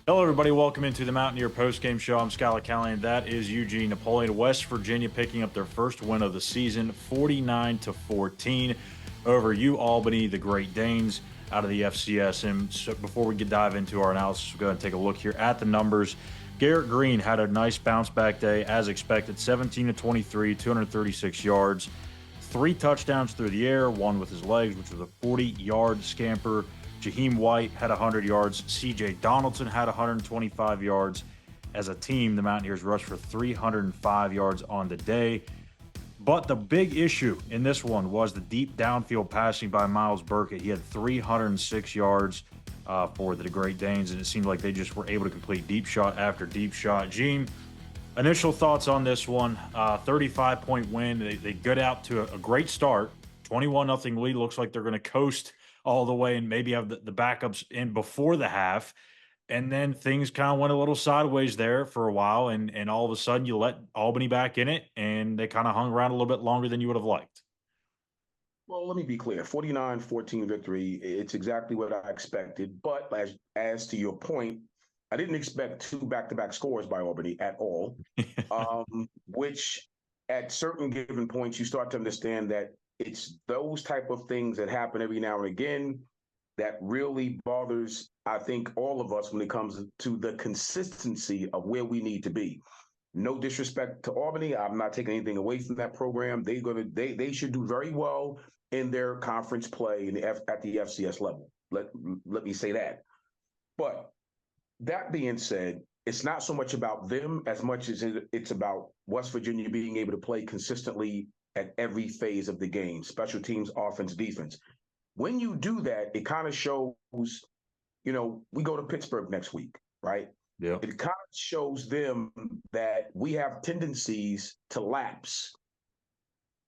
Hello, everybody. Welcome into the Mountaineer Postgame Show. I'm Schuyler, Callihan. That is Eugene. Napoleon, West Virginia, picking up their first win of the season, 49-14 over UAlbany, the Great Danes, out of the FCS. And so before we can dive into our analysis, we'll go ahead and take a look here at the numbers. Garrett Green had a nice bounce-back day, as expected, 17-23, 236 yards, 3 touchdowns through the air, 1 with his legs, which was a 40-yard scamper. Jaheim White had 100 yards. C.J. Donaldson had 125 yards. As a team, the Mountaineers rushed for 305 yards on the day. But the big issue in this one was the deep downfield passing by Miles Burkett. He had 306 yards for the Great Danes, and it seemed like they just were able to complete deep shot after deep shot. Gene, initial thoughts on this one. 35-point win. They get out to a great start. 21-0 lead. Looks like they're going to coast all the way and maybe have the backups in before the half. And then things kind of went a little sideways there for a while. And all of a sudden you let Albany back in it, and they kind of hung around a little bit longer than you would have liked. Well, let me be clear. 49-14 victory. It's exactly what I expected. But as to your point, I didn't expect 2 back-to-back scores by Albany at all, which at certain given points, you start to understand that it's those type of things that happen every now and again that really bothers, I think, all of us when it comes to the consistency of where we need to be. No disrespect to Albany. I'm not taking anything away from that program. They should do very well in their conference play at the FCS level. Let me say that. But that being said, it's not so much about them as much as it's about West Virginia being able to play consistently at every phase of the game, special teams, offense, defense. When you do that, it kind of shows, we go to Pittsburgh next week, right? Yeah. It kind of shows them that we have tendencies to lapse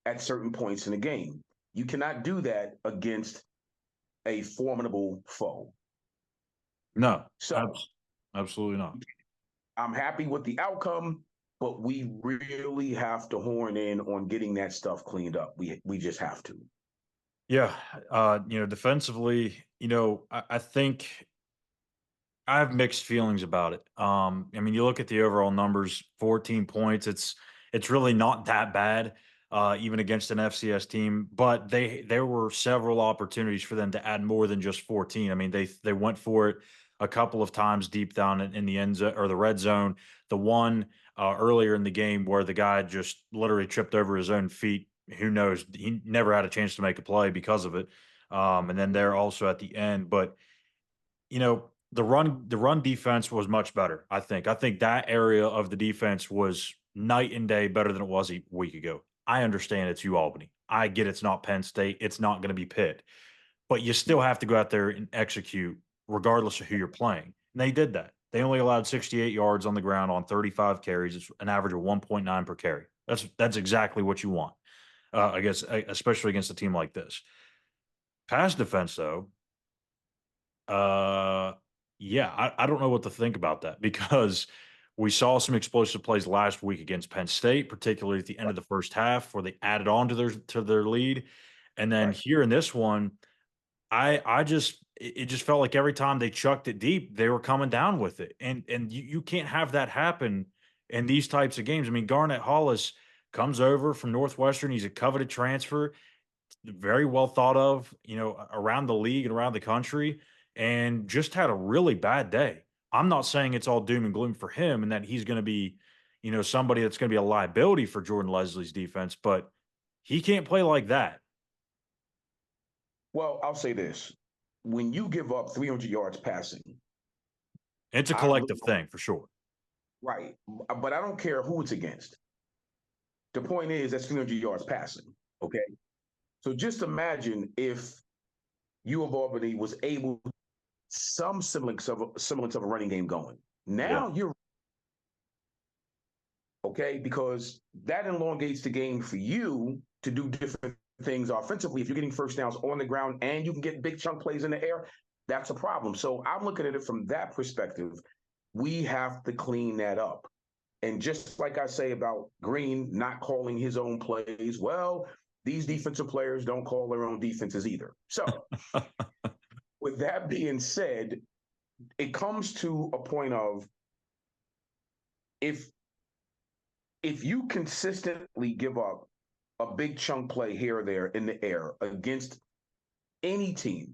at certain points in the game. You cannot do that against a formidable foe. No, So absolutely not. I'm happy with the outcome, but we really have to horn in on getting that stuff cleaned up. We just have to. Yeah. Defensively, I think I have mixed feelings about it. You look at the overall numbers, 14 points. It's really not that bad, even against an FCS team. But there were several opportunities for them to add more than just 14. I mean, they went for it a couple of times deep down in the end zone or the red zone. The one earlier in the game where the guy just literally tripped over his own feet. Who knows? He never had a chance to make a play because of it. And then they're also at the end, but the run defense was much better. I think that area of the defense was night and day better than it was a week ago. I understand it's UAlbany. I get it's not Penn State. It's not going to be Pitt, but you still have to go out there and execute regardless of who you're playing. And they did that. They only allowed 68 yards on the ground on 35 carries. It's an average of 1.9 per carry. That's exactly what you want. I guess, especially against a team like this. Pass defense, though, yeah, I don't know what to think about that because we saw some explosive plays last week against Penn State, particularly at the end of the first half, where they added on to their lead, and then here in this one, it just felt like every time they chucked it deep, they were coming down with it, and you can't have that happen in these types of games. I mean, Garnett Hollis comes over from Northwestern. He's a coveted transfer, very well thought of, around the league and around the country, and just had a really bad day. I'm not saying it's all doom and gloom for him and that he's going to be, somebody that's going to be a liability for Jordan Leslie's defense, but he can't play like that. Well, I'll say this. When you give up 300 yards passing, It's a collective thing for sure. Right. But I don't care who it's against. The point is that's 300 yards passing. Okay. So just imagine if U of Albany was able some semblance of a running game going. Now you're okay, because that elongates the game for you to do different things offensively. If you're getting first downs on the ground and you can get big chunk plays in the air, that's a problem. So I'm looking at it from that perspective. We have to clean that up. And just like I say about Green not calling his own plays, well, these defensive players don't call their own defenses either. So with that being said, it comes to a point of if you consistently give up a big chunk play here or there in the air against any team,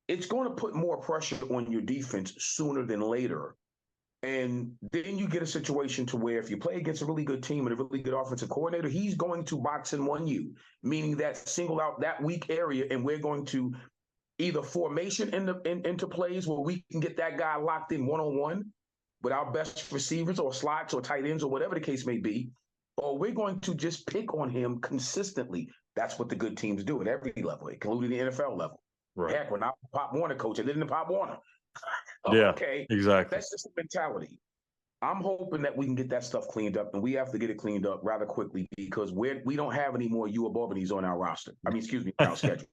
it's going to put more pressure on your defense sooner than later. And then you get a situation to where if you play against a really good team and a really good offensive coordinator, he's going to box and one you, meaning that single out that weak area, and we're going to either formation into plays where we can get that guy locked in one-on-one with our best receivers or slots or tight ends or whatever the case may be, or we're going to just pick on him consistently. That's what the good teams do at every level, including the NFL level. Right. Heck, we're not Pop Warner coach. I didn't the Pop Warner. Yeah, okay, exactly. that's just the mentality. I'm hoping that we can get that stuff cleaned up, and we have to get it cleaned up rather quickly because we don't have any more UAlbany's on our roster. I mean, excuse me, on our schedule.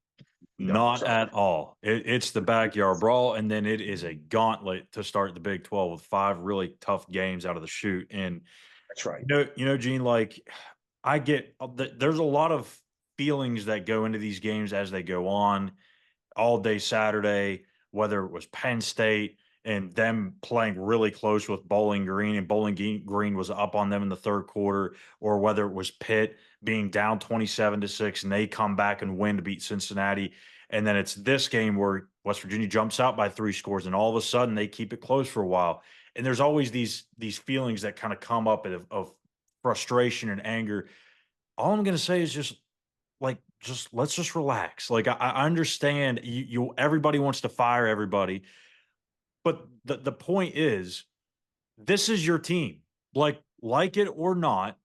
Not at all. It's the Backyard Brawl, and then it is a gauntlet to start the Big 12 with 5 really tough games out of the chute. And That's right. Gene, like I get there's a lot of feelings that go into these games as they go on all day Saturday, whether it was Penn State and them playing really close with Bowling Green, and Green was up on them in the third quarter, or whether it was Pitt being down 27-6 and they come back and win to beat Cincinnati. And then it's this game where West Virginia jumps out by 3 scores, and all of a sudden they keep it close for a while. And there's always these feelings that kind of come up of frustration and anger. All I'm going to say is just let's just relax. Like I understand you everybody wants to fire everybody, but the point is this is your team. Like it or not,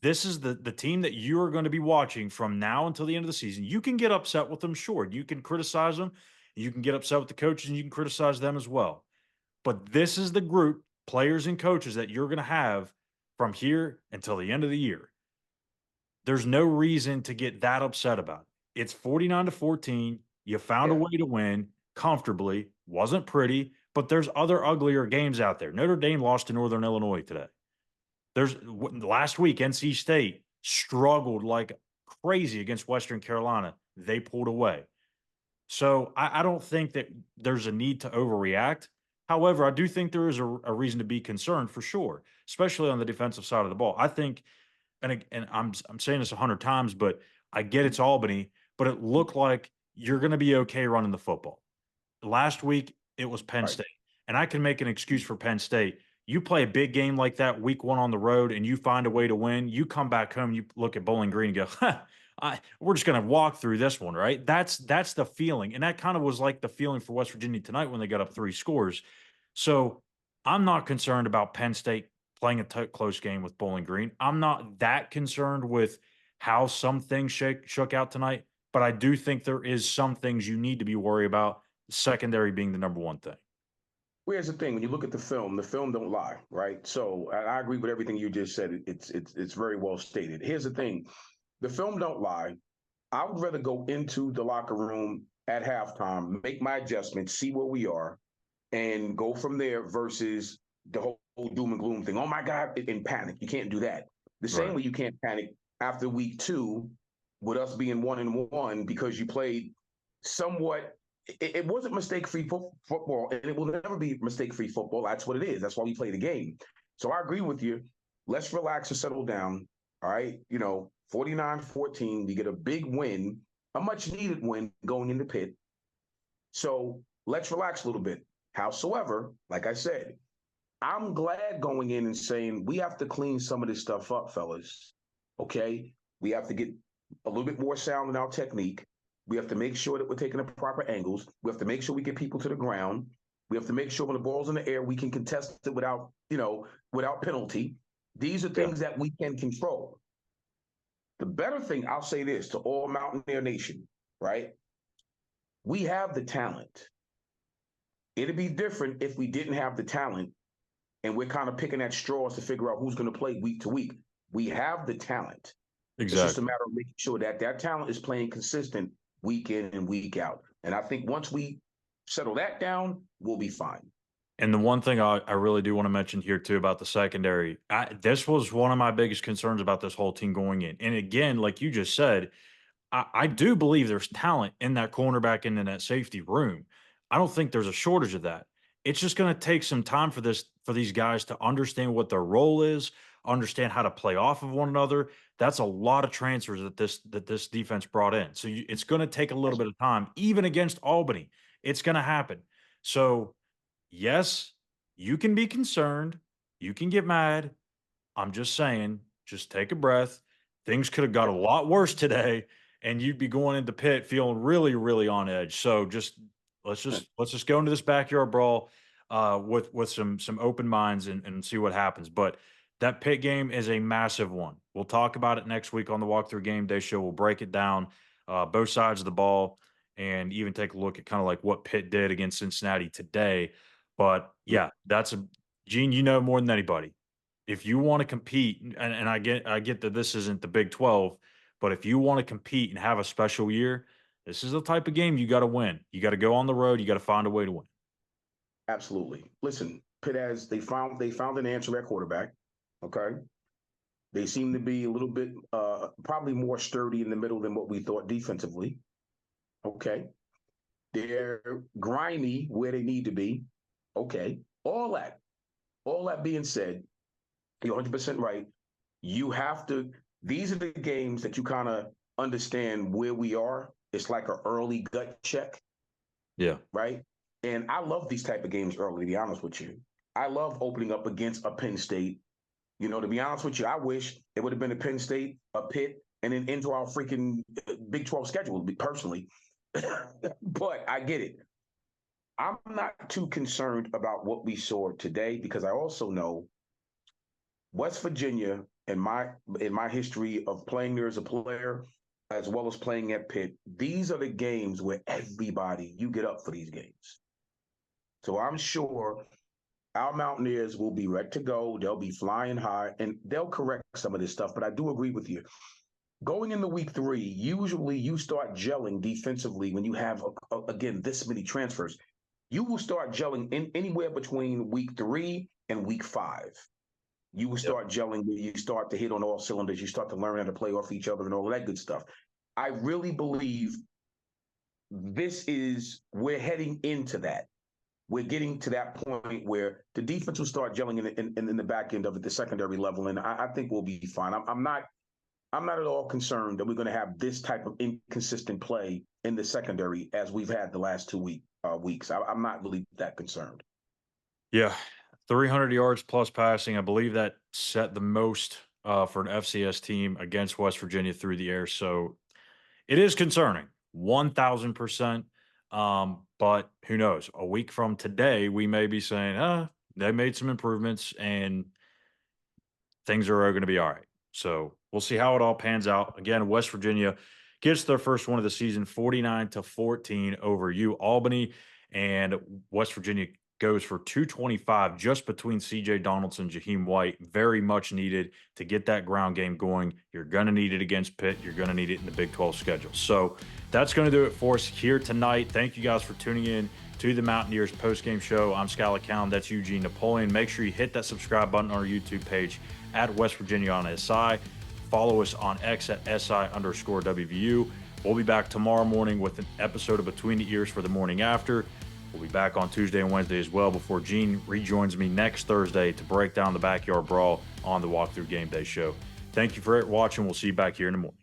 this is the team that you are going to be watching from now until the end of the season. You can get upset with them, sure. You can criticize them, you can get upset with the coaches, and you can criticize them as well. But this is the group, players and coaches, that you're going to have from here until the end of the year. There's no reason to get that upset about it. It's 49-14. You found a way to win comfortably. Wasn't pretty, but there's other uglier games out there. Notre Dame lost to Northern Illinois today. Last week, NC State struggled like crazy against Western Carolina. They pulled away. So I don't think that there's a need to overreact. However, I do think there is a reason to be concerned for sure, especially on the defensive side of the ball. I think, and I'm saying this 100 times, but I get it's Albany, but it looked like you're going to be okay running the football. Last week, it was Penn State, and I can make an excuse for Penn State. You play a big game like that week 1 on the road, and you find a way to win. You come back home, you look at Bowling Green and go, we're just going to walk through this one, right? That's the feeling, and that kind of was like the feeling for West Virginia tonight when they got up 3 scores. So I'm not concerned about Penn State playing a close game with Bowling Green. I'm not that concerned with how some things shook out tonight, but I do think there is some things you need to be worried about, secondary being the number one thing. Well, here's the thing: when you look at the film don't lie, right? So I agree with everything you just said. It's very well stated. Here's the thing: the film don't lie. I would rather go into the locker room at halftime, make my adjustments, see where we are, and go from there versus the whole doom and gloom thing. Oh my God, in panic. You can't do that. The same way you can't panic after week 2 with us being 1-1 because you played somewhat. It wasn't mistake-free football, and it will never be mistake-free football. That's what it is. That's why we play the game. So I agree with you. Let's relax and settle down. All right. 49-14. We get a big win, a much-needed win going into Pitt. So let's relax a little bit. Howsoever, like I said, I'm glad going in and saying we have to clean some of this stuff up, fellas. Okay? We have to get a little bit more sound in our technique. We have to make sure that we're taking the proper angles. We have to make sure we get people to the ground. We have to make sure when the ball's in the air, we can contest it without penalty. These are things that we can control. The better thing, I'll say this to all Mountaineer Nation, right? We have the talent. It'd be different if we didn't have the talent and we're kind of picking at straws to figure out who's going to play week to week. We have the talent. Exactly. It's just a matter of making sure that talent is playing consistent week in and week out. And I think once we settle that down, we'll be fine. And the one thing I really do want to mention here, too, about the secondary, this was one of my biggest concerns about this whole team going in. And again, like you just said, I do believe there's talent in that cornerback and in that safety room. I don't think there's a shortage of that. it's just going to take some time for these guys to understand what their role is, understand how to play off of one another. That's a lot of transfers that this defense brought in. So it's going to take a little bit of time, even against Albany. It's going to happen. So yes, you can be concerned, you can get mad. I'm just saying, just take a breath. Things could have got a lot worse today, and you'd be going into Pitt feeling really, really on edge. So let's just go into this backyard brawl with some open minds and see what happens. But that Pitt game is a massive one. We'll talk about it next week on the Walkthrough Game Day Show. We'll break it down, both sides of the ball, and even take a look at kind of like what Pitt did against Cincinnati today. But yeah, Gene, you know more than anybody. If you want to compete, and I get that this isn't the Big 12, but if you want to compete and have a special year, this is the type of game you got to win. You got to go on the road. You got to find a way to win. Absolutely. Listen, Pitt has they found an answer at quarterback. Okay. They seem to be a little bit probably more sturdy in the middle than what we thought defensively. Okay. They're grimy where they need to be. Okay. All that being said, you're 100% right. You have to, these are the games that you kind of understand where we are. It's like an early gut check, Yeah. right? And I love these type of games early, to be honest with you. I love opening up against a Penn State. You know, to be honest with you, I wish it would have been a Penn State, a Pitt, and then into our freaking Big 12 schedule, personally. But I get it. I'm not too concerned about what we saw today because I also know West Virginia, in my history of playing there as a player, as well as playing at Pitt, these are the games where you get up for these games. So I'm sure our Mountaineers will be ready to go. They'll be flying high, and they'll correct some of this stuff. But I do agree with you. Going into week 3, usually you start gelling defensively when you have, again, this many transfers. You will start gelling in anywhere between week 3 and week 5. You will start gelling, you start to hit on all cylinders, you start to learn how to play off each other and all that good stuff. I really believe we're heading into that. We're getting to that point where the defense will start gelling in the back end of it, the secondary level, and I think we'll be fine. I'm not at all concerned that we're going to have this type of inconsistent play in the secondary as we've had the last 2 weeks. I'm not really that concerned. Yeah. 300 yards plus passing. I believe that set the most for an FCS team against West Virginia through the air. So it is concerning, 1,000%. But who knows? A week from today, we may be saying, they made some improvements and things are going to be all right. So we'll see how it all pans out. Again, West Virginia gets their first one of the season, 49-14 over UAlbany, and West Virginia goes for 225 just between CJ Donaldson, Jaheim White. Very much needed to get that ground game going. You're going to need it against Pitt. You're going to need it in the Big 12 schedule. So that's going to do it for us here tonight. Thank you guys for tuning in to the Mountaineers postgame show. I'm Schuyler. That's Eugene Napoleon. Make sure you hit that subscribe button on our YouTube page at West Virginia on SI. Follow us on X at SI_WVU. We'll be back tomorrow morning with an episode of Between the Ears for the morning after. We'll be back on Tuesday and Wednesday as well before Gene rejoins me next Thursday to break down the Backyard Brawl on the Walkthrough Game Day Show. Thank you for watching. We'll see you back here in the morning.